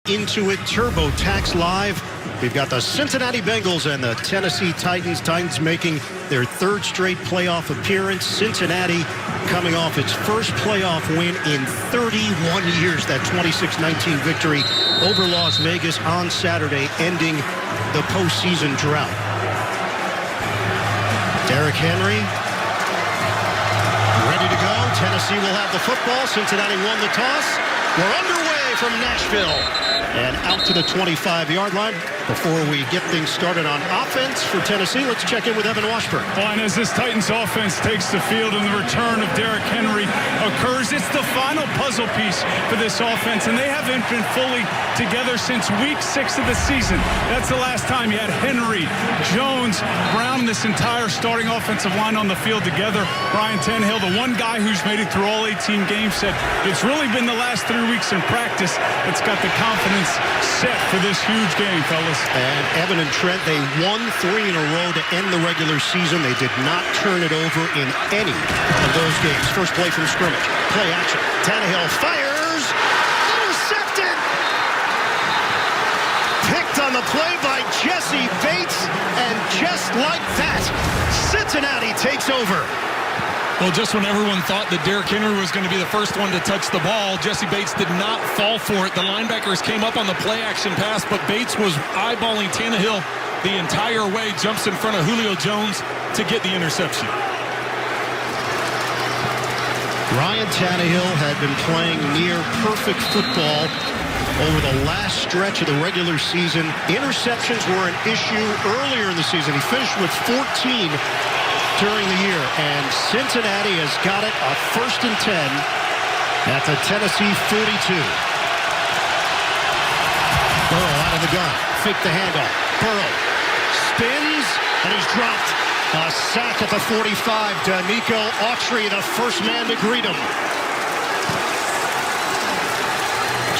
into it. TurboTax Live. We've got the Cincinnati Bengals and the Tennessee Titans. Titans making their third straight playoff appearance. Cincinnati coming off its first playoff win in 31 years. That 26-19 victory over Las Vegas on Saturday, ending the postseason drought. Derrick Henry ready to go. Tennessee will have the football. Cincinnati won the toss. We're underway from Nashville and out to the 25-yard line. Before we get things started on offense for Tennessee, let's check in with Evan Washburn. Well, and as this Titans offense takes the field and the return of Derrick Henry occurs, it's the final puzzle piece for this offense, and they haven't been fully together since week 6 of the season. That's the last time you had Henry, Jones, Brown, this entire starting offensive line on the field together. Ryan Tannehill, the one guy who's made it through all 18 games, said it's really been the last 3 weeks in practice that's got the confidence set for this huge game, fellas. And Evan and Trent, they won 3 in a row to end the regular season. They did not turn it over in any of those games. First play from scrimmage. Play action. Tannehill fires. Intercepted. Picked on the play by Jesse Bates. And just like that, Cincinnati takes over. Well, just when everyone thought that Derrick Henry was going to be the first one to touch the ball, Jesse Bates did not fall for it. The linebackers came up on the play-action pass, but Bates was eyeballing Tannehill the entire way, jumps in front of Julio Jones to get the interception. Ryan Tannehill had been playing near perfect football over the last stretch of the regular season. Interceptions were an issue earlier in the season. He finished with 14 during the year, and Cincinnati has got it a 1st and 10 at the Tennessee 42. Burrow out of the gun, fake the handoff. Burrow spins, and he's dropped. A sack at the 45. Danico Autry, the first man to greet him.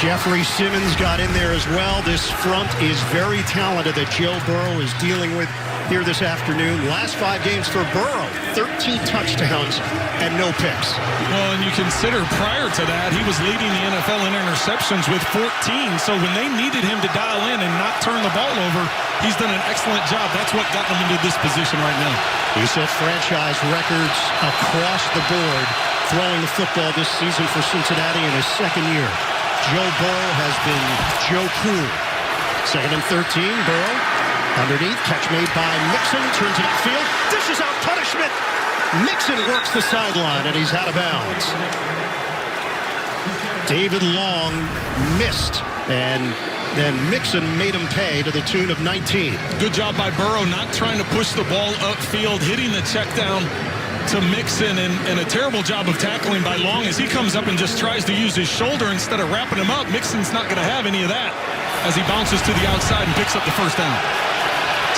Jeffrey Simmons got in there as well. This front is very talented that Joe Burrow is dealing with here this afternoon. Last 5 games for Burrow, 13 touchdowns and no picks. Well, and you consider prior to that, he was leading the NFL in interceptions with 14. So when they needed him to dial in and not turn the ball over, he's done an excellent job. That's what got him into this position right now. He set franchise records across the board throwing the football this season for Cincinnati in his 2nd year. Joe Burrow has been Joe Cool. 2nd and 13, Burrow underneath, catch made by Mixon, turns it upfield, dishes out punishment. Mixon works the sideline, and he's out of bounds. David Long missed, and then Mixon made him pay to the tune of 19. Good job by Burrow, not trying to push the ball upfield, hitting the check down to Mixon, and a terrible job of tackling by Long as he comes up and just tries to use his shoulder instead of wrapping him up. Mixon's not going to have any of that as he bounces to the outside and picks up the first down.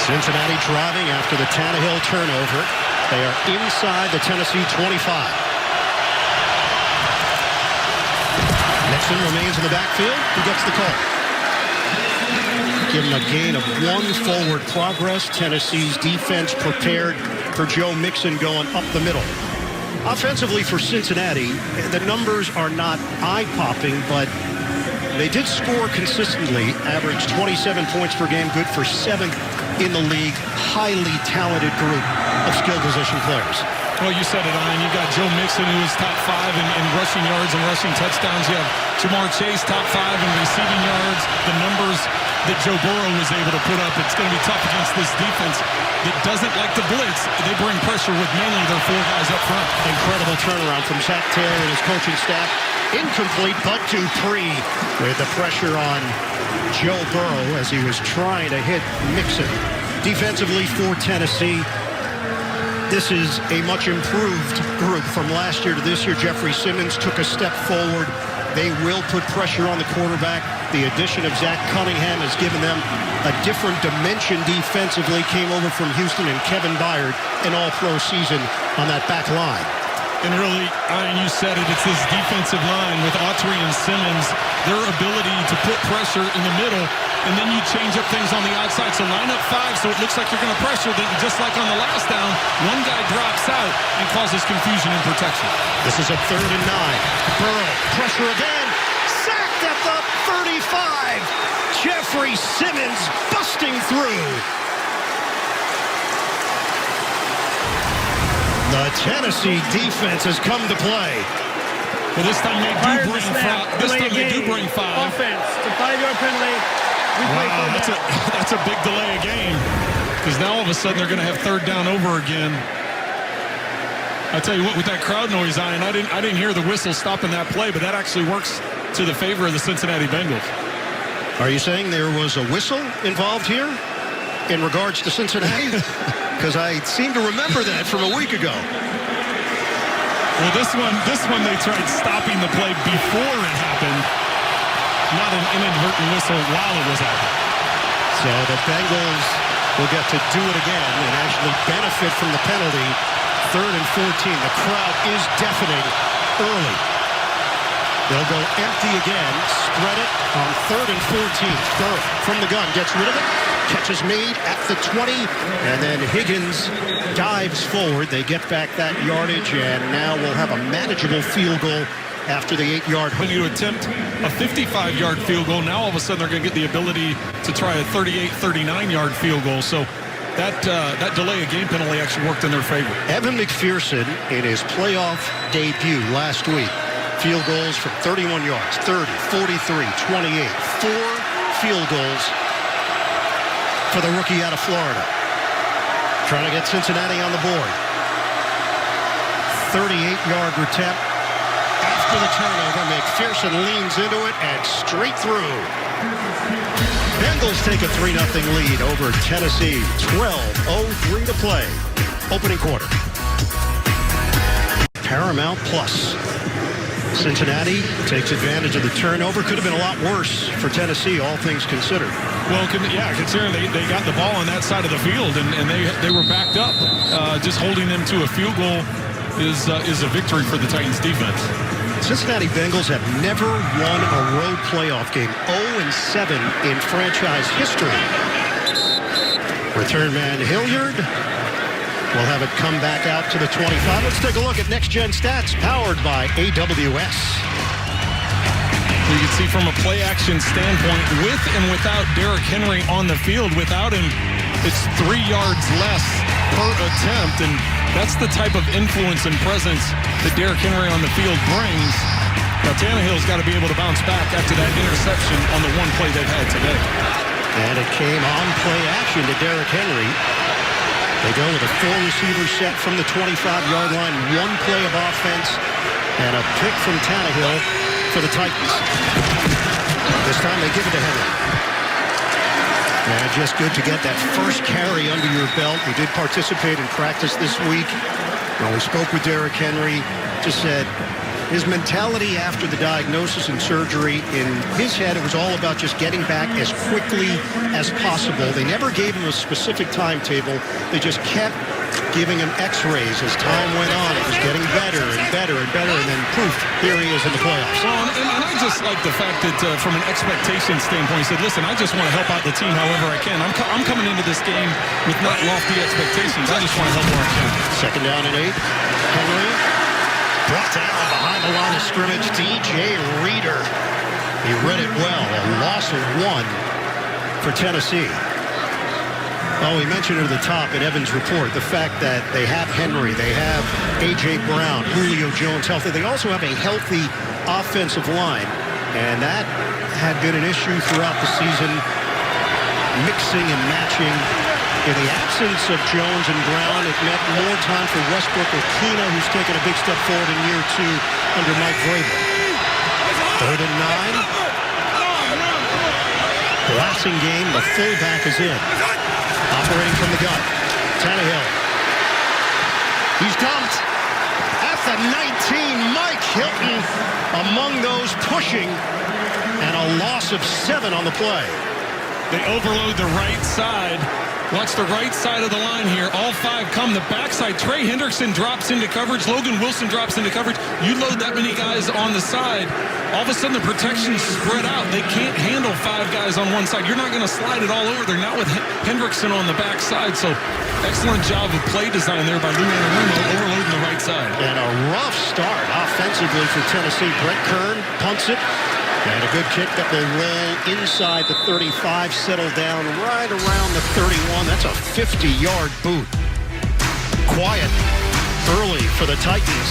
Cincinnati driving after the Tannehill turnover. They are inside the Tennessee 25. Mixon remains in the backfield. He gets the call. Given a gain of 1 forward progress, Tennessee's defense prepared for Joe Mixon going up the middle. Offensively for Cincinnati, the numbers are not eye-popping, but they did score consistently, averaged 27 points per game, good for 7th in the league. Highly talented group of skill position players. Well, you said it, Ian. You got Joe Mixon, who is top 5 in rushing yards and rushing touchdowns. You have Jamar Chase, top 5 in receiving yards. The numbers that Joe Burrow was able to put up, it's going to be tough against this defense that doesn't like to blitz. They bring pressure with mainly their 4 guys up front. Incredible turnaround from Zach Taylor and his coaching staff. Incomplete, but Dupree with the pressure on Joe Burrow as he was trying to hit Mixon. Defensively for Tennessee, this is a much improved group from last year to this year. Jeffrey Simmons took a step forward. They will put pressure on the quarterback. The addition of Zach Cunningham has given them a different dimension defensively. Came over from Houston, and Kevin Byard, an all-pro season on that back line. And really, Ian, you said it, it's this defensive line with Autry and Simmons, their ability to put pressure in the middle, and then you change up things on the outside. So line up 5, so it looks like you're going to pressure. Then just like on the last down, one guy drops out and causes confusion in protection. This is a 3rd and 9. Burrow, pressure again, sacked at the 35. Jeffrey Simmons busting through. The Tennessee defense has come to play. Well, this time they do bring five. This time they do bring five. Offense. It's a 5-yard penalty. Wow, that's a big delay of game. Because now all of a sudden they're going to have third down over again. I tell you what, with that crowd noise, Ian, I didn't hear the whistle stopping that play, but that actually works to the favor of the Cincinnati Bengals. Are you saying there was a whistle involved here in regards to Cincinnati? Because I seem to remember that from a week ago. Well, this one they tried stopping the play before it happened, not an inadvertent whistle while it was happening. So the Bengals will get to do it again and actually benefit from the penalty. 3rd and 14. The crowd is deafening early. They'll go empty again. Spread it on 3rd and 14. Burrow from the gun gets rid of it. Catch is made at the 20. And then Higgins dives forward. They get back that yardage. And now we'll have a manageable field goal after the 8-yard When you attempt a 55-yard field goal, now all of a sudden they're going to get the ability to try a 38, 39-yard field goal. So that delay of game penalty actually worked in their favor. Evan McPherson in his playoff debut last week. Field goals from 31 yards, 30, 43, 28. 4 field goals for the rookie out of Florida. Trying to get Cincinnati on the board. 38-yard attempt. After the turnover, McPherson leans into it and straight through. Bengals take a 3-0 lead over Tennessee. 12:03 to play. Opening quarter. Paramount Plus. Cincinnati takes advantage of the turnover. Could have been a lot worse for Tennessee, all things considered. Well, considering they got the ball on that side of the field and they were backed up, just holding them to a field goal is a victory for the Titans defense. Cincinnati Bengals have never won a road playoff game. 0-7 in franchise history. Return man Hilliard will have it come back out to the 25. Let's take a look at Next Gen Stats, powered by AWS. You can see from a play action standpoint, with and without Derrick Henry on the field, without him, it's 3 yards less per attempt, and that's the type of influence and presence that Derrick Henry on the field brings. Now, Tannehill's got to be able to bounce back after that interception on the one play they've had today. And it came on play action to Derrick Henry. They go with a 4-receiver set from the 25-yard line, 1 play of offense, and a pick from Tannehill for the Titans. This time they give it to Henry. And just good to get that first carry under your belt. He did participate in practice this week. When we spoke with Derrick Henry, just said his mentality after the diagnosis and surgery, in his head, it was all about just getting back as quickly as possible. They never gave him a specific timetable. They just kept giving him x-rays as time went on. It was getting better and better and better, and then poof, here he is in the playoffs. Well, and I just like the fact that from an expectation standpoint, he said, listen, I just want to help out the team however I can. I'm coming into this game with not lofty expectations. I just want to help where I can. 2nd down and 8. Henry brought down behind the line of scrimmage. DJ Reader. He read it well. A loss of 1 for Tennessee. Oh, we mentioned at the top in Evans' report the fact that they have Henry, they have A.J. Brown, Julio Jones healthy. They also have a healthy offensive line, and that had been an issue throughout the season, mixing and matching. In the absence of Jones and Brown, it meant more time for Westbrook or Kina, who's taken a big step forward in year 2 under Mike Vrabel. 3rd and 9. Passing game, the fullback is in. Operating from the gun. Tannehill. He's dumped at the 19. Mike Hilton among those pushing, and a loss of 7 on the play. They overload the right side. Watch the right side of the line here. All 5 come. The backside. Trey Hendrickson drops into coverage. Logan Wilson drops into coverage. You load that many guys on the side, all of a sudden the protection's spread out. They can't handle 5 guys on one side. You're not going to slide it all over there. Not with Hendrickson on the backside. So excellent job of play design there by Lou Anarumo, overloading the right side. And a rough start offensively for Tennessee. Brett Kern punts it. And a good kick that will roll inside the 35, settle down right around the 31. That's a 50-yard boot. Quiet early for the Titans.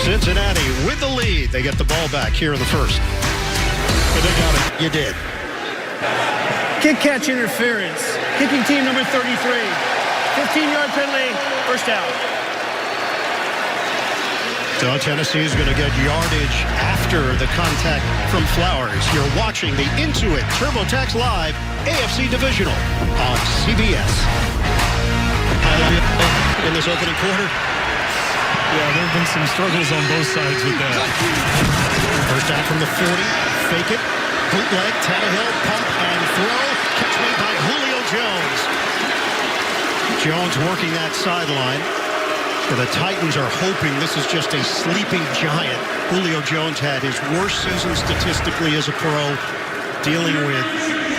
Cincinnati with the lead. They get the ball back here in the first. But they got it. You did. Kick catch interference. Kicking team number 33. 15-yard penalty. First down. So Tennessee is going to get yardage after the contact from Flowers. You're watching the Intuit TurboTax Live AFC Divisional on CBS. In this opening quarter. Yeah, there have been some struggles on both sides with that. First down from the 40. Fake it. Bootleg. Tannehill. Pump and throw. Catch made by Julio Jones. Jones working that sideline. So the Titans are hoping this is just a sleeping giant. Julio Jones had his worst season statistically as a pro, dealing with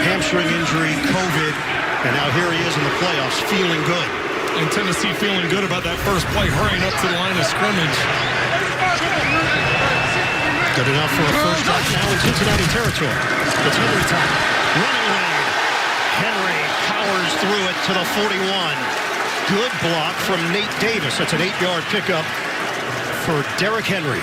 hamstring injury, COVID, and now here he is in the playoffs feeling good. And Tennessee feeling good about that first play, hurrying up to the line of scrimmage. Good enough for a first down now in Cincinnati territory. It's Henry time. Running lane. Henry powers through it to the 41. Good block from Nate Davis. That's an 8-yard pickup for Derrick Henry.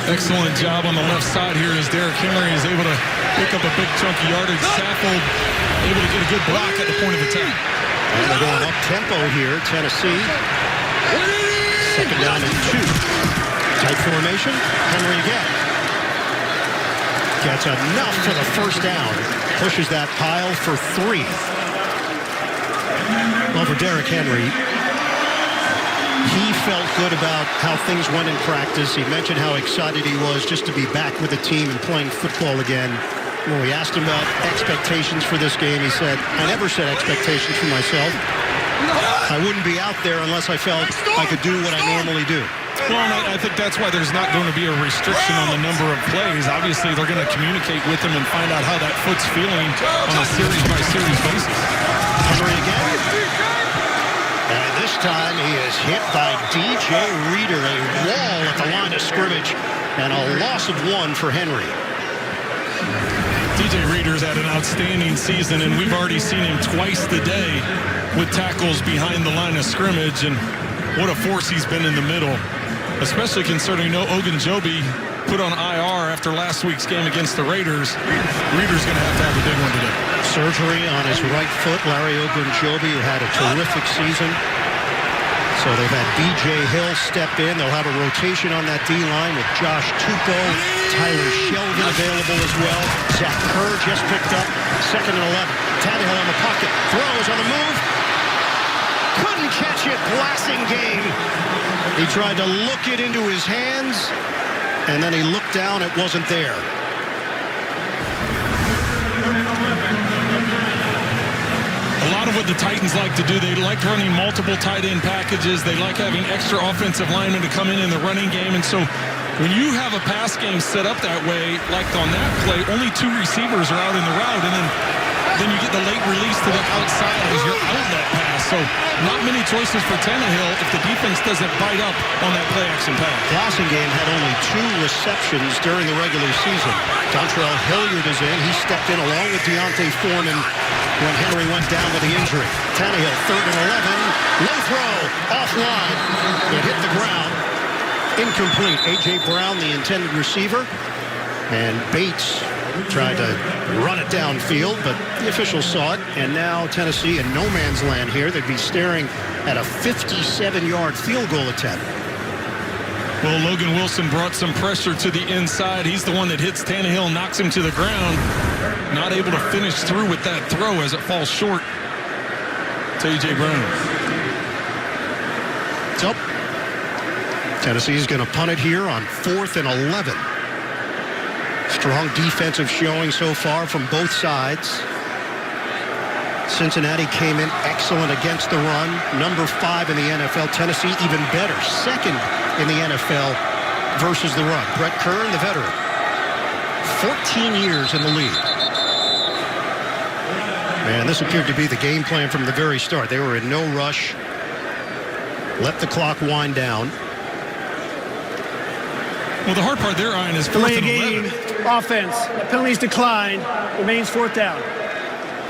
Excellent job on the left side here as Derrick Henry is able to pick up a big chunk of yardage. Saffold able to get a good block at the point of attack. And they're going up-tempo here, Tennessee. Second down and 2. Tight formation. Henry again. Gets enough for the first down. Pushes that pile for 3. Well, for Derrick Henry, he felt good about how things went in practice. He mentioned how excited he was just to be back with the team and playing football again. When we asked him about expectations for this game, he said, I never set expectations for myself. I wouldn't be out there unless I felt I could do what I normally do. Well, I think that's why there's not going to be a restriction on the number of plays. Obviously, they're going to communicate with him and find out how that foot's feeling on a series-by-series basis. Henry again. And this time he is hit by DJ Reader, a wall at the line of scrimmage, and a loss of 1 for Henry. DJ Reader's had an outstanding season, and we've already seen him twice today with tackles behind the line of scrimmage, and what a force he's been in the middle, especially considering Ogunjobi put on IR after last week's game against the Raiders. Reader's going to have a big one today. Surgery on his right foot. Larry Ogunjobi, who had a terrific season. So they've had B.J. Hill step in. They'll have a rotation on that D-line with Josh Tuco, Tyler Shelvin available as well. Zach Kerr just picked up. Second and 11. Tannehill in the pocket. Throws on the move. Couldn't catch it. Blasting game. He tried to look it into his hands, and then he looked down. It wasn't there. A lot of what the Titans like to do, they like running multiple tight end packages. They like having extra offensive linemen to come in the running game. And so when you have a pass game set up that way, like on that play, only 2 receivers are out in the route. And then you get the late release to the outside as your outlet pass. So not many choices for Tannehill if the defense doesn't bite up on that play-action pass. Passing game had only 2 receptions during the regular season. Dontrell Hilliard is in. He stepped in along with Deontay Foreman when Henry went down with the injury. Tannehill, 3rd and 11. Low throw, offline. It hit the ground. Incomplete. A.J. Brown, the intended receiver. And Bates tried to run it downfield, but the officials saw it. And now Tennessee in no man's land here. They'd be staring at a 57-yard field goal attempt. Well, Logan Wilson brought some pressure to the inside. He's the one that hits Tannehill, knocks him to the ground. Not able to finish through with that throw as it falls short to A.J. Brown. So, Tennessee's going to punt it here on 4th and 11. Strong defensive showing so far from both sides. Cincinnati came in excellent against the run. Number 5 in the NFL. Tennessee even better. 2nd in the NFL versus the run. Brett Kern, the veteran. 14 years in the league. And this appeared to be the game plan from the very start. They were in no rush. Let the clock wind down. Well, the hard part there, Ryan, is Delay 4th a and game, 11. offense. Penalties decline. Remains 4th down.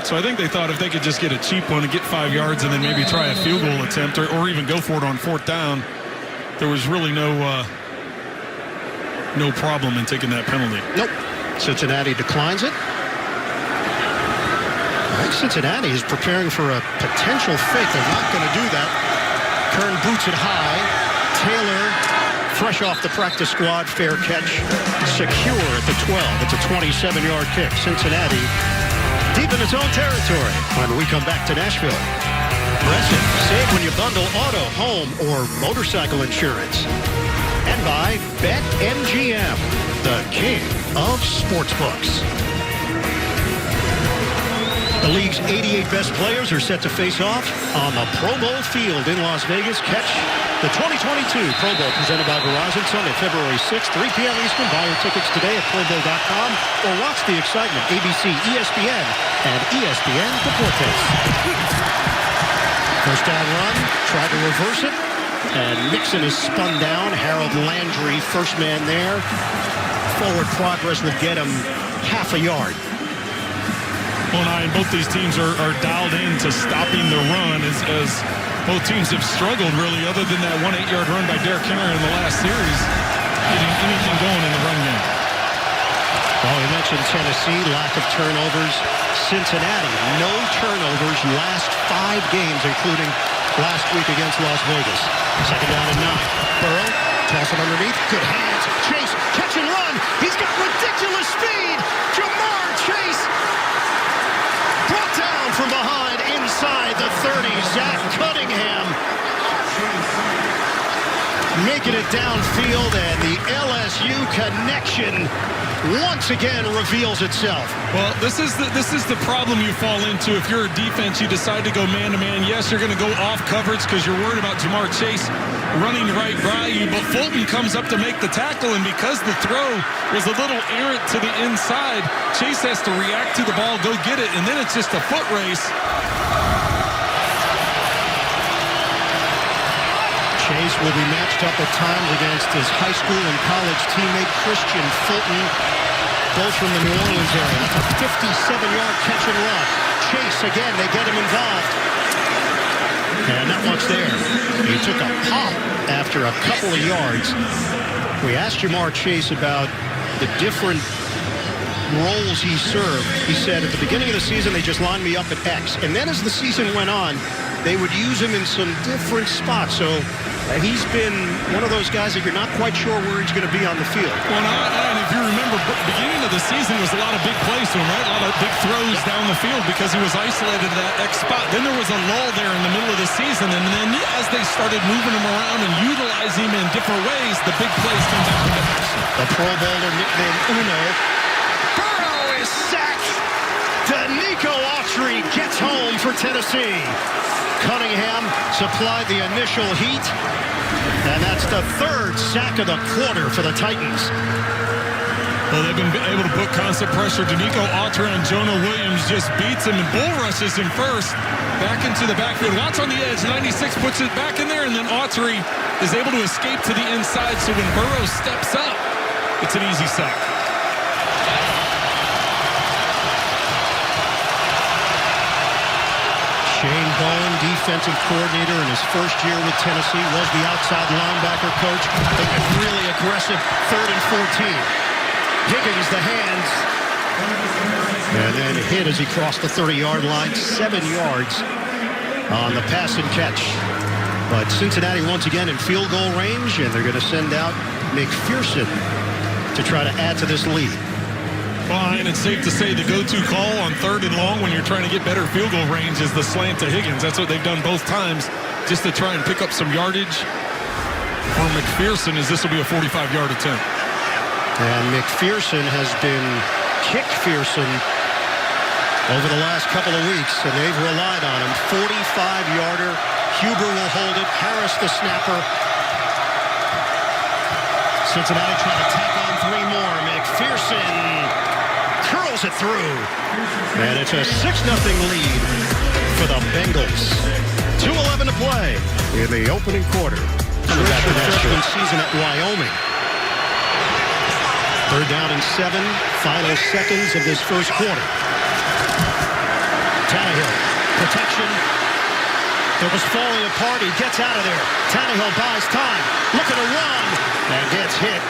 So I think they thought if they could just get a cheap one and get 5 yards and then maybe try a field goal attempt or even go for it on 4th down, there was really no problem in taking that penalty. Nope. Cincinnati declines it. I think Cincinnati is preparing for a potential fake. They're not going to do that. Kern boots it high. Taylor, fresh off the practice squad, fair catch, secure at the 12. It's a 27-yard kick. Cincinnati deep in its own territory when we come back to Nashville. Progressive, save when you bundle auto, home, or motorcycle insurance. And by BetMGM, the king of sportsbooks. The league's 88 best players are set to face off on the Pro Bowl field in Las Vegas. Catch the 2022 Pro Bowl presented by Verizon Sunday, February 6th, 3 p.m. Eastern. Buy your tickets today at ProBowl.com or watch the excitement, ABC, ESPN, and ESPN Deportes. First down run, tried to reverse it, and Mixon is spun down. Harold Landry, first man there. Forward progress will get him half a yard. Well, and both these teams are dialed in to stopping the run as both teams have struggled, really, other than that 1 8-yard run by Derrick Henry in the last series, getting anything going in the run game. Well, we mentioned Tennessee, lack of turnovers. Cincinnati, no turnovers last 5 games, including last week against Las Vegas. Second down and 9. Burrow, toss it underneath. Good hands. Chase, catch and run. He's got ridiculous speed. Jamar Chase brought down from behind inside the 30. Zach Cunningham making it downfield, and the LSU connection once again reveals itself. Well, this is the problem you fall into if you're a defense. You decide to go man-to-man. Yes, you're going to go off coverage because you're worried about Jamar Chase running right by you, but Fulton comes up to make the tackle, and because the throw was a little errant to the inside, Chase has to react to the ball, go get it, and then it's just a foot race. Chase will be matched up at times against his high school and college teammate Christian Fulton, both from the New Orleans area. That's a 57-yard catch and run. Chase, again, they get him involved. And not much there. He took a pop after a couple of yards. We asked Jamar Chase about the different roles he served. He said at the beginning of the season, they just lined me up at X. And then as the season went on, they would use him in some different spots. So he's been one of those guys that you're not quite sure where he's going to be on the field. Well, and if you remember, beginning of the season was a lot of big plays to him, right? A lot of big throws down the field because he was isolated at that X spot. Then there was a lull there in the middle of the season, and then as they started moving him around and utilizing him in different ways, the big plays came down to pass. The Pro Bowler nicknamed Uno. Burrow is sacked. Danico Autry gets home for Tennessee. Cunningham supplied the initial heat, and that's the 3rd sack of the quarter for the Titans. Well, they've been able to put constant pressure. Danico Autry and Jonah Williams just beats him and bull rushes him first back into the backfield. Watts on the edge, 96 puts it back in there, and then Autry is able to escape to the inside, so when Burrow steps up, it's an easy sack. Shane Bowen, defensive coordinator in his first year with Tennessee, was the outside linebacker coach. A really aggressive 3rd and 14. Higgins, the hands. And then hit as he crossed the 30-yard line, 7 yards on the pass and catch. But Cincinnati once again in field goal range, and they're going to send out McPherson to try to add to this lead. Fine, it's safe to say the go-to call on 3rd and long when you're trying to get better field goal range is the slant to Higgins. That's what they've done both times, just to try and pick up some yardage for McPherson, as this will be a 45-yard attempt. And McPherson has been kick-fearsome over the last couple of weeks, and they've relied on him. 45-yarder. Huber will hold it. Harris the snapper. Cincinnati trying to tack on 3 more. McPherson curls it through. And it's a 6-0 lead for the Bengals. 2:11 to play in the opening quarter. Coming back to the freshman season at Wyoming. Third down and 7, final seconds of this first quarter. Tannehill, protection. It was falling apart. He gets out of there. Tannehill buys time, looking to run, and gets hit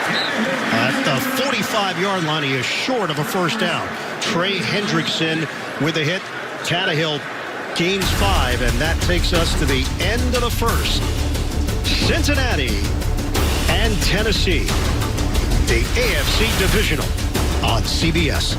at the 45-yard line. He is short of a first down. Trey Hendrickson with a hit. Tannehill gains 5, and that takes us to the end of the first. Cincinnati and Tennessee, the AFC Divisional on CBS.